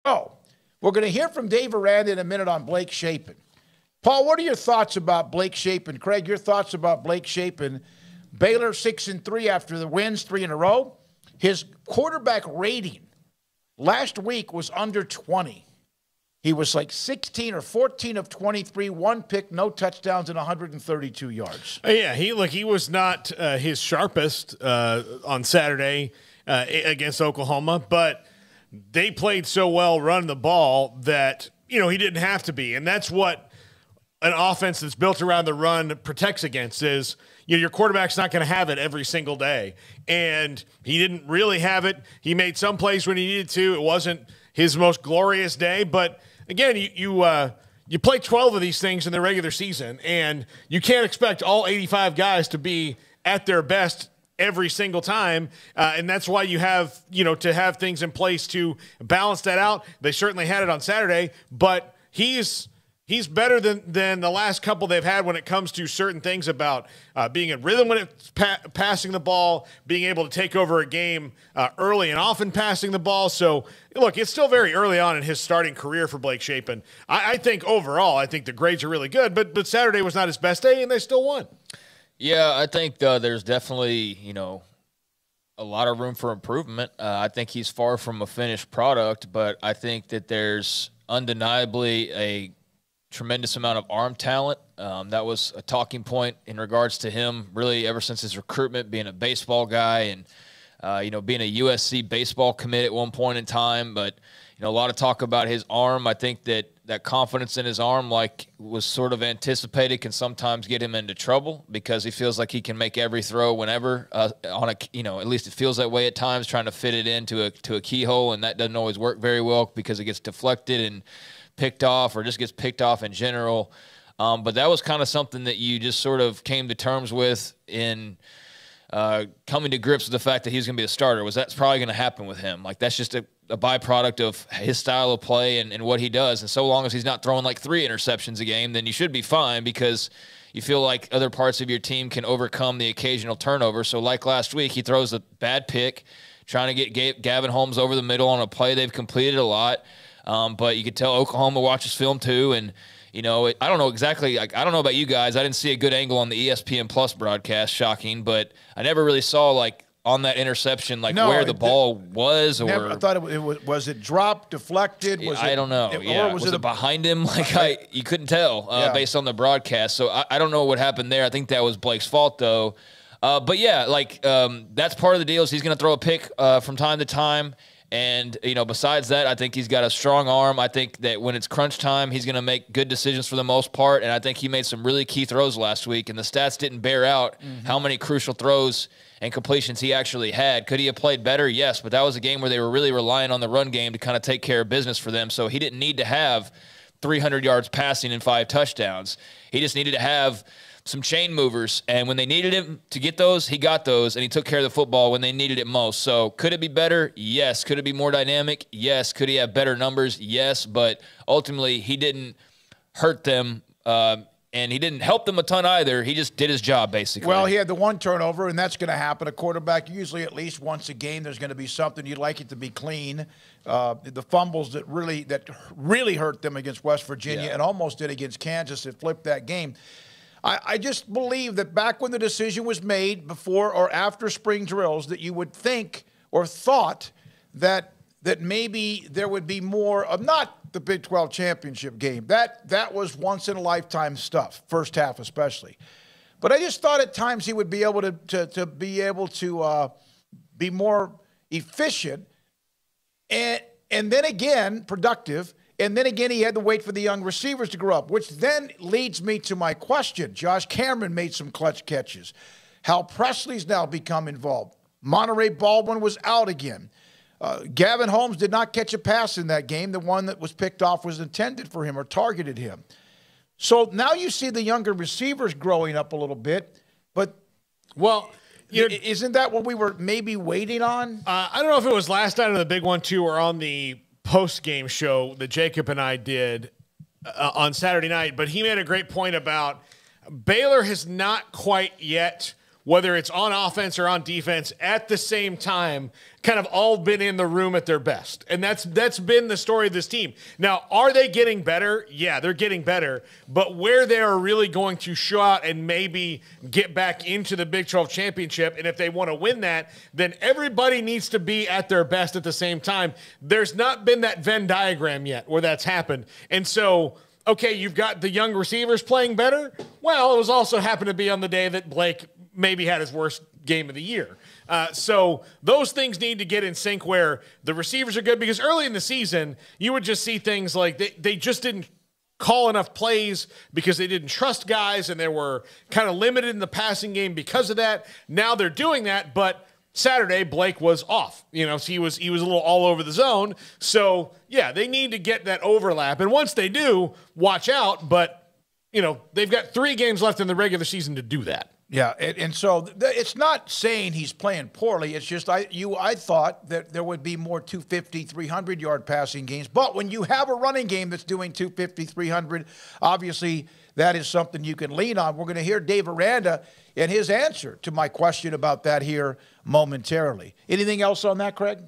Oh, we're going to hear from Dave Aranda in a minute on Blake Shapen. Paul, what are your thoughts about Blake Shapen? Craig, your thoughts about Blake Shapen? Baylor 6-3 after the wins, 3 in a row. His quarterback rating last week was under 20. He was like 16 or 14 of 23, 1 pick, no touchdowns, and 132 yards. Yeah, he was not his sharpest on Saturday against Oklahoma, but they played so well running the ball that, he didn't have to be. And that's what an offense that's built around the run protects against is, your quarterback's not going to have it every single day. And he didn't really have it. He made some plays when he needed to. It wasn't his most glorious day. But, again, you play 12 of these things in the regular season, and you can't expect all 85 guys to be at their best every single time. And that's why you have, to have things in place to balance that out. They certainly had it on Saturday, but he's better than the last couple they've had when it comes to certain things about being in rhythm when it's passing the ball, being able to take over a game early and often passing the ball. So, look, it's still very early on in his starting career for Blake Shapen. I think overall, I think the grades are really good, but Saturday was not his best day, and they still won. Yeah, I think there's definitely, a lot of room for improvement. I think he's far from a finished product, but I think that there's undeniably a tremendous amount of arm talent. That was a talking point in regards to him really ever since his recruitment, being a baseball guy and, being a USC baseball commit at one point in time. But, a lot of talk about his arm. I think that confidence in his arm, like was sort of anticipated, can sometimes get him into trouble because he feels like he can make every throw whenever at least it feels that way at times, trying to fit it into a keyhole. And that doesn't always work very well because it gets deflected and picked off or just gets picked off in general. But that was kind of something that you just sort of came to terms with in coming to grips with the fact that he's going to be a starter. That's probably going to happen with him. Like that's just a byproduct of his style of play and what he does. And so long as he's not throwing like 3 interceptions a game, then you should be fine because you feel like other parts of your team can overcome the occasional turnover. So like last week, he throws a bad pick, trying to get Gavin Holmes over the middle on a play they've completed a lot. But you could tell Oklahoma watches film too. And, I don't know exactly. I don't know about you guys. I didn't see a good angle on the ESPN Plus broadcast, shocking. But I never really saw on that interception, where the ball was, or I thought was it dropped, deflected? I don't know. Or was it behind him? You couldn't tell based on the broadcast. So I don't know what happened there. I think that was Blake's fault though. But yeah, that's part of the deal. Is he's going to throw a pick from time to time. And, besides that, I think he's got a strong arm. I think that when it's crunch time, he's going to make good decisions for the most part. And I think he made some really key throws last week. And the stats didn't bear out how many crucial throws and completions he actually had. Could he have played better? Yes, but that was a game where they were really relying on the run game to kind of take care of business for them. So he didn't need to have 300 yards passing and 5 touchdowns. He just needed to have some chain movers, and when they needed him to get those, he got those, and he took care of the football when they needed it most. So could it be better? Yes. Could it be more dynamic? Yes. Could he have better numbers? Yes. But ultimately, he didn't hurt them, and he didn't help them a ton either. He just did his job, basically. Well, he had the 1 turnover, and that's going to happen. A quarterback, usually at least once a game, there's going to be something. You'd like it to be clean. The fumbles that really hurt them against West Virginia and almost did against Kansas that flipped that game. I just believe that back when the decision was made before or after spring drills that you would think or thought that maybe there would be more of not the Big 12 championship game. That was once-in-a-lifetime stuff, first half especially. But I just thought at times he would be able to be more efficient and then again productive. And then again, he had to wait for the young receivers to grow up, which then leads me to my question. Josh Cameron made some clutch catches. Hal Presley's now become involved. Monterey Baldwin was out again. Gavin Holmes did not catch a pass in that game. The one that was picked off was intended for him or targeted him. So now you see the younger receivers growing up a little bit. But, well, isn't that what we were maybe waiting on? I don't know if it was last night on the Big 1-2 or on the post-game show that Jacob and I did on Saturday night, but he made a great point about Baylor has not quite yet whether it's on offense or on defense, at the same time, kind of all been in the room at their best. And that's been the story of this team. Now, are they getting better? Yeah, they're getting better. But where they are really going to show out and maybe get back into the Big 12 championship, and if they want to win that, then everybody needs to be at their best at the same time. There's not been that Venn diagram yet where that's happened. And so, okay, you've got the young receivers playing better. Well, it was also happened to be on the day that Blake maybe had his worst game of the year. So those things need to get in sync where the receivers are good, because early in the season, you would just see things like they just didn't call enough plays because they didn't trust guys, and they were kind of limited in the passing game because of that. Now they're doing that, but Saturday, Blake was off. So he was a little all over the zone. So, yeah, they need to get that overlap. And once they do, watch out. But, they've got 3 games left in the regular season to do that. Yeah, and so it's not saying he's playing poorly. It's just I thought that there would be more 250, 300-yard passing games. But when you have a running game that's doing 250, 300, obviously that is something you can lean on. We're going to hear Dave Aranda and his answer to my question about that here momentarily. Anything else on that, Craig?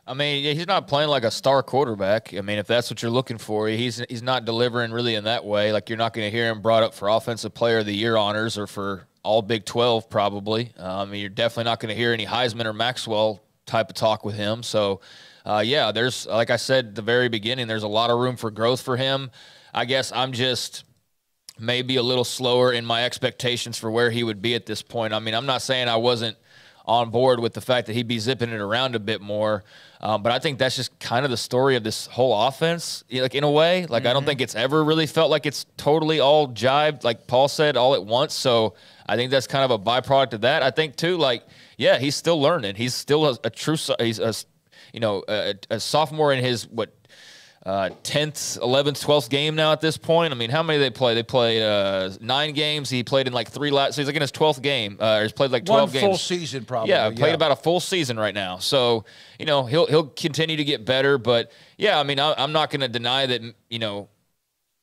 I mean, he's not playing like a star quarterback. I mean, if that's what you're looking for, he's not delivering really in that way. Like, you're not going to hear him brought up for Offensive Player of the Year honors or for all Big 12 probably. You're definitely not going to hear any Heisman or Maxwell type of talk with him. So, yeah, there's, like I said at the very beginning, there's a lot of room for growth for him. I guess I'm just maybe a little slower in my expectations for where he would be at this point. I mean, I'm not saying I wasn't on board with the fact that he'd be zipping it around a bit more. But I think that's just kind of the story of this whole offense, like, in a way. Like, I don't think it's ever really felt like it's totally all jived, like Paul said, all at once. So I think that's kind of a byproduct of that. I think, too, like, yeah, he's still learning. He's still a true – he's a sophomore in his, 10th, 11th, 12th game now at this point. I mean, how many did they play? They played 9 games. He played in like 3 last. So he's like in his 12th game. He's played like 12 games. One full season, probably. Yeah, played about a full season right now. So, he'll continue to get better. But yeah, I mean, I'm not going to deny that,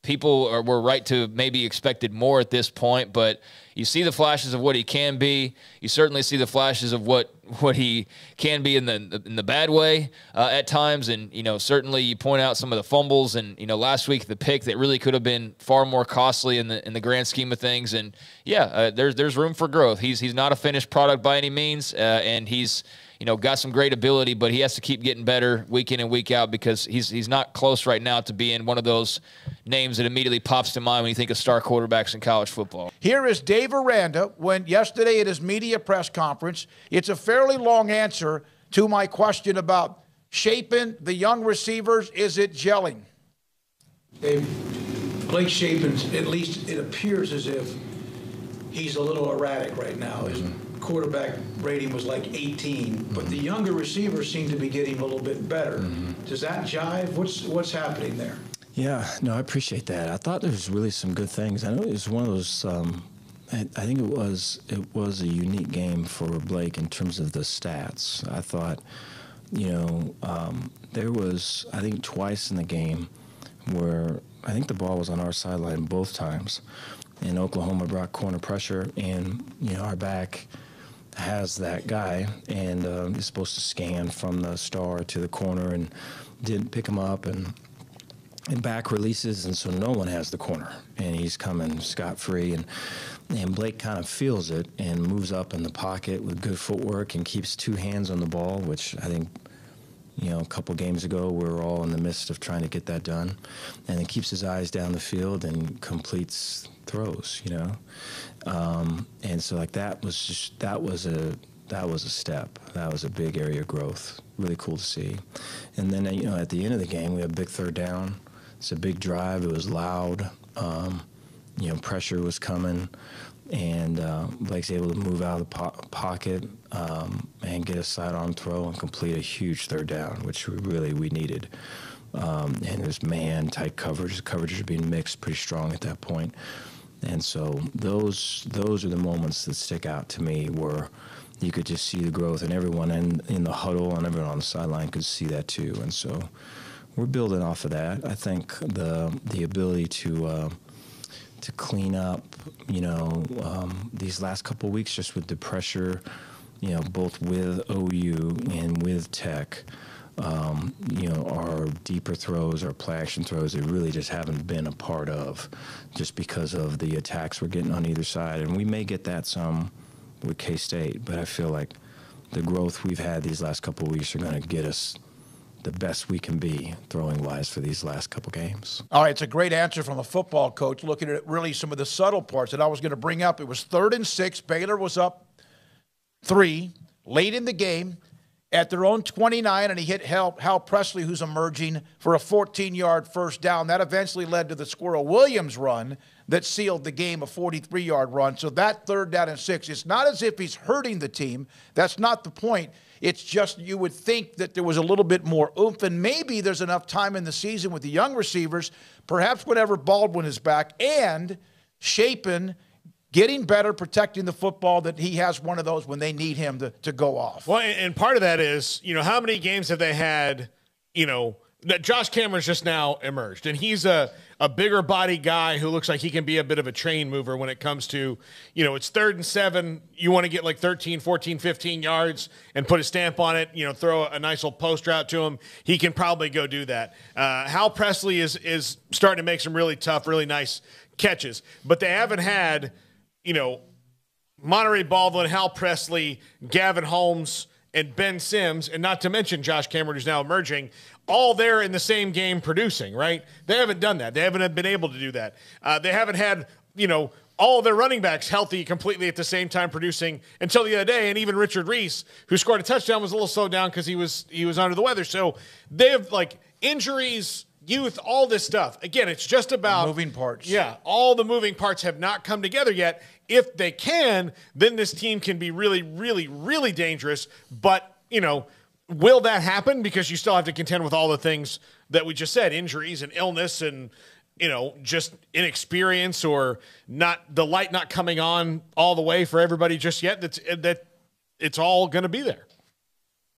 people were right to maybe expected more at this point, but you see the flashes of what he can be. You certainly see the flashes of what he can be in the bad way at times, and certainly you point out some of the fumbles, and last week the pick that really could have been far more costly in the grand scheme of things. And yeah, there's room for growth. He's not a finished product by any means, and he's got some great ability, but he has to keep getting better week in and week out, because he's not close right now to being one of those names that immediately pops to mind when you think of star quarterbacks in college football. Here is Dave Aranda when yesterday at his media press conference. It's a fairly long answer to my question about Shapen, the young receivers. Is it gelling? Dave, Blake Shapen's, at least it appears as if he's a little erratic right now. His quarterback rating was like 18, but the younger receivers seem to be getting a little bit better. Does that jive? What's happening there? Yeah, no, I appreciate that. I thought there was really some good things. I know it was one of those. I think it was a unique game for Blake in terms of the stats. I thought, there was, I think, twice in the game where I think the ball was on our sideline both times, and Oklahoma brought corner pressure, and our back has that guy, and is supposed to scan from the star to the corner, and didn't pick him up, and back releases, and so no one has the corner, and he's coming scot-free, and Blake kind of feels it and moves up in the pocket with good footwork and keeps 2 hands on the ball, which I think, a couple games ago we were all in the midst of trying to get that done, and he keeps his eyes down the field and completes throws, and so like that was a step. That was a big area of growth. Really cool to see. And then at the end of the game we had a big 3rd down. It's a big drive. It was loud. Pressure was coming, and Blake's able to move out of the pocket and get a sidearm throw and complete a huge 3rd down, which we needed. And it was man-tight coverage. The coverages are being mixed pretty strong at that point. And so those are the moments that stick out to me, where you could just see the growth, and everyone in the huddle and everyone on the sideline could see that too. And so we're building off of that. I think the ability to to clean up, you know, these last couple of weeks just with the pressure, you know, both with OU and with Tech. You know, our deeper throws, our play action throws, they really just haven't been a part of, just because of the attacks we're getting on either side. And we may get that some with K-State, but I feel like the growth we've had these last couple of weeks are going to get us the best we can be throwing-wise for these last couple games. All right, it's a great answer from a football coach, looking at really some of the subtle parts that I was going to bring up. It was 3rd and 6. Baylor was up 3 late in the game at their own 29, and he hit Hal Presley, who's emerging, for a 14-yard first down. That eventually led to the Squirrel Williams run that sealed the game, a 43-yard run. So that 3rd down and 6, it's not as if he's hurting the team. That's not the point. It's just you would think that there was a little bit more oomph, and maybe there's enough time in the season with the young receivers, perhaps whenever Baldwin is back, and Shapen getting better protecting the football, that he has one of those when they need him to go off. Well, and part of that is, you know, how many games have they had, you know, that Josh Cameron's just now emerged, and he's a bigger body guy who looks like he can be a bit of a train mover when it comes to, you know, it's 3rd and 7. You want to get like 13, 14, 15 yards and put a stamp on it, you know, throw a nice little post route to him. He can probably go do that. Hal Presley is starting to make some really tough, really nice catches, but they haven't had, you know, Monterey Baldwin, Hal Presley, Gavin Holmes, and Ben Sims, and not to mention Josh Cameron, who's now emerging, all there in the same game producing, right? They haven't done that. They haven't been able to do that. They haven't had, you know, all of their running backs healthy completely at the same time producing until the other day. And even Richard Reese, who scored a touchdown, was a little slowed down because he was under the weather. So they have, like, injuries, youth, all this stuff. Again, it's just about moving parts. Yeah, all the moving parts have not come together yet. If they can, then this team can be really, really, really dangerous. But, you know, will that happen? Because you still have to contend with all the things that we just said, injuries and illness and, you know, just inexperience, or not the light not coming on all the way for everybody just yet. That it's all going to be there.